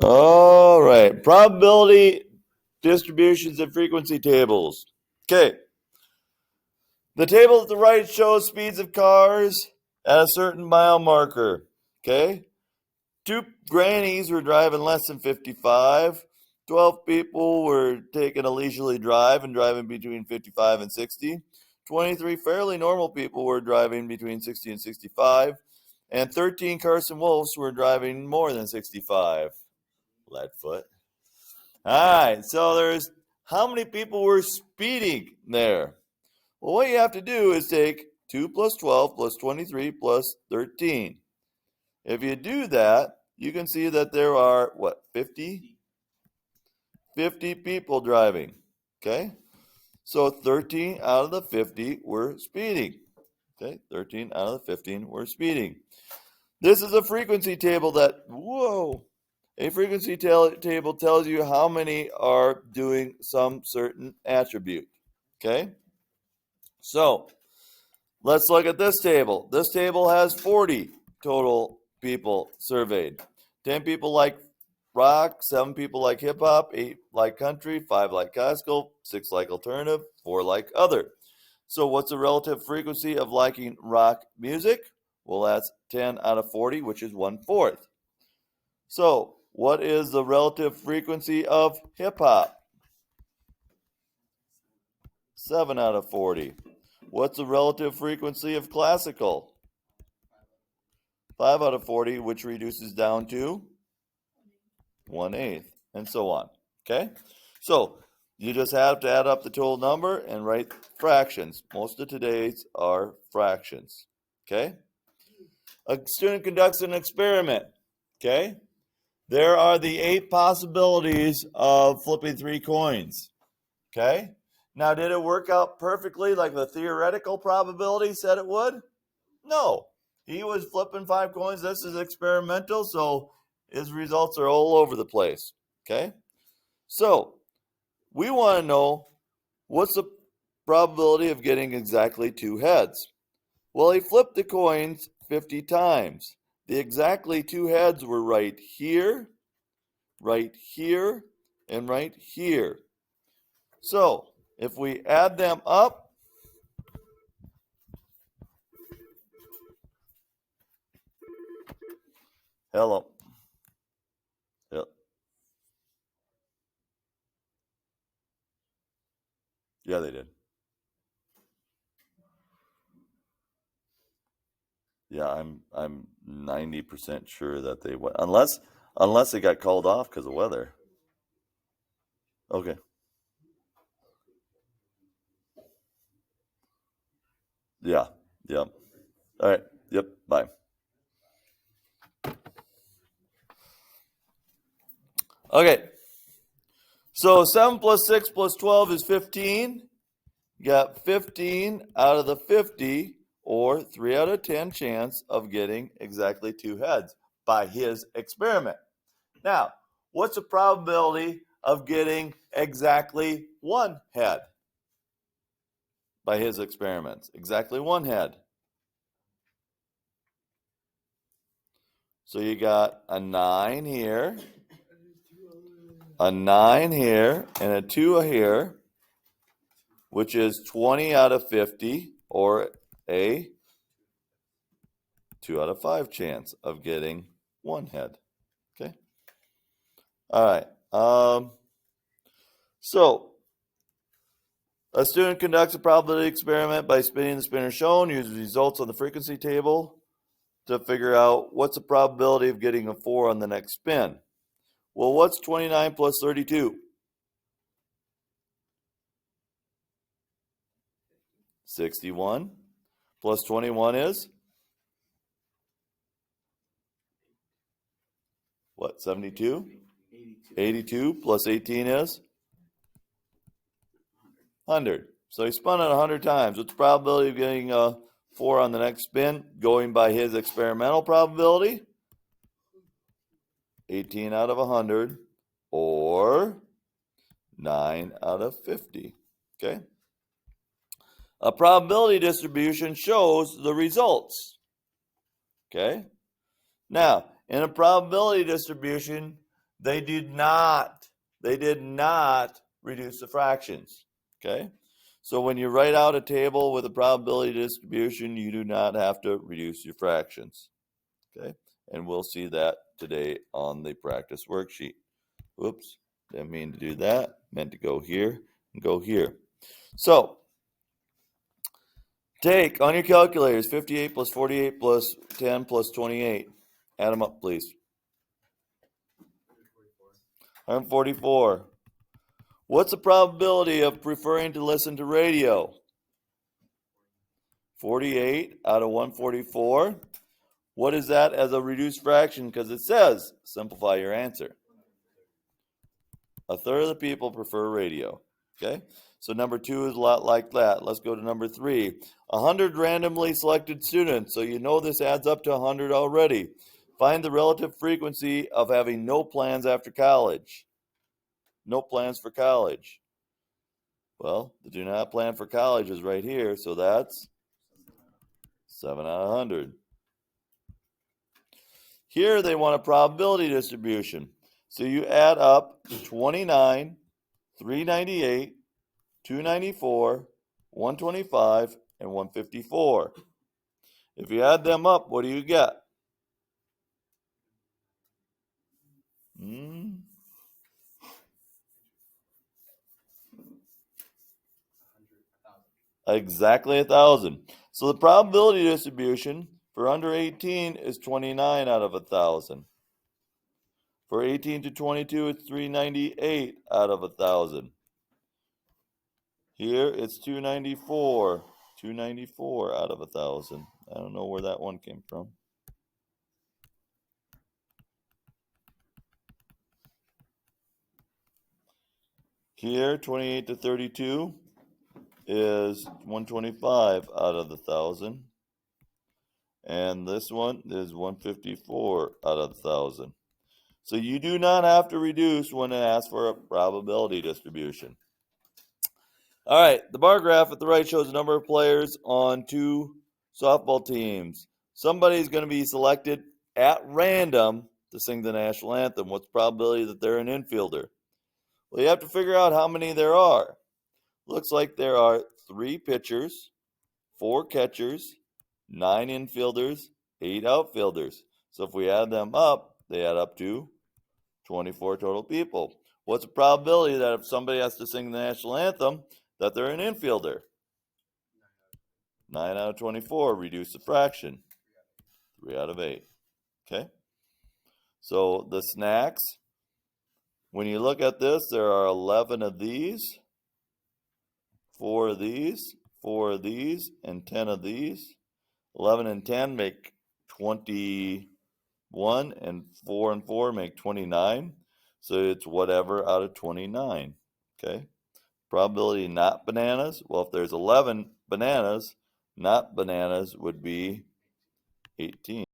All right. Probability distributions and frequency tables. Okay. The table at the right shows speeds of cars at a certain mile marker. Okay. 2 grannies were driving less than 55. 12 people were taking a leisurely drive and driving between 55 and 60. 23 fairly normal people were driving between 60 and 65. And 13 Carson Wolves were driving more than 65. Leadfoot. All right, so there's how many people were speeding there? Well, what you have to do is take 2 plus 12 plus 23 plus 13. If you do that, you can see that there are, 50? 50 people driving, okay? So 13 out of the 50 were speeding, okay? 13 out of the 15 were speeding. This is a frequency table that, a frequency table tells you how many are doing some certain attribute, okay? So let's look at this table. This table has 40 total people surveyed. 10 people like rock, 7 people like hip hop, 8 like country, 5 like classical, 6 like alternative, 4 like other. So what's the relative frequency of liking rock music? Well, that's 10 out of 40, which is 1/4. So what is the relative frequency of hip hop? 7 out of 40. What's the relative frequency of classical? 5 out of 40, which reduces down to 1/8, and so on. Okay? So you just have to add up the total number and write fractions. Most of today's are fractions. Okay? A student conducts an experiment. Okay? There are the 8 possibilities of flipping 3 coins. Okay? Now, did it work out perfectly like the theoretical probability said it would? No. He was flipping 5 coins. This is experimental, so his results are all over the place. Okay? So, we want to know what's the probability of getting exactly 2 heads. Well, he flipped the coins 50 times. The exactly 2 heads were right here, and right here. So, if we add them up, hello. Yep. Yeah, they did. Yeah, I'm 90% sure that they went, unless they got called off because of weather. Okay. Yeah. Yep. All right. Yep. Bye. Okay. So 7 plus 6 plus 12 is 15. You got 15 out of the 50, or 3 out of 10 chance of getting exactly 2 heads by his experiment. Now, what's the probability of getting exactly 1 head by his experiments? Exactly 1 head. So you got a 9 here, a 9 here, and a 2 here, which is 20 out of 50, or a 2 out of 5 chance of getting 1 head. Okay. All right. So a student conducts a probability experiment by spinning the spinner shown, uses results on the frequency table to figure out what's the probability of getting a 4 on the next spin. Well, what's 29 plus 32? 61 plus 21 is? What, 72? 82 plus 18 is? 100. So he spun it 100 times. What's the probability of getting a 4 on the next spin going by his experimental probability? 18 out of 100, or 9 out of 50. Okay? A probability distribution shows the results. Okay? Now, in a probability distribution, They did not reduce the fractions. Okay? So when you write out a table with a probability distribution, you do not have to reduce your fractions. Okay? And we'll see that today on the practice worksheet. Oops, didn't mean to do that. Meant to go here and go here. So, take on your calculators 58 plus 48 plus 10 plus 28. Add them up, please. 144. What's the probability of preferring to listen to radio? 48 out of 144. What is that as a reduced fraction? Because it says simplify your answer. A third of the people prefer radio. Okay? So number 2 is a lot like that. Let's go to number 3. 100 randomly selected students. So you know this adds up to 100 already. Find the relative frequency of having no plans after college. No plans for college. Well, the do not plan for college is right here, so that's 7 out of 100. Here they want a probability distribution. So you add up 29, 398, 294, 125, and 154. If you add them up, what do you get? Exactly 1,000. So the probability distribution for under 18 is 29 out of 1,000. For 18 to 22, it's 398 out of 1,000. Here, it's 294. 294 out of 1,000. I don't know where that one came from. Here, 28 to 32 is 125 out of the 1,000. And this one is 154 out of 1,000. So you do not have to reduce when it asks for a probability distribution. All right, the bar graph at the right shows the number of players on 2 softball teams. Somebody's going to be selected at random to sing the national anthem. What's the probability that they're an infielder? Well, you have to figure out how many there are. Looks like there are 3 pitchers, 4 catchers, 9 infielders, 8 outfielders. So if we add them up, they add up to 24 total people. What's the probability that if somebody has to sing the national anthem, that they're an infielder? 9 out of 24. Reduce the fraction. 3 out of 8. Okay? So the snacks, when you look at this, there are 11 of these, 4 of these, 4 of these, and 10 of these. 11 and 10 make 21, and 4 and 4 make 29. So it's whatever out of 29. Okay? Probability not bananas. Well, if there's 11 bananas, not bananas would be 18.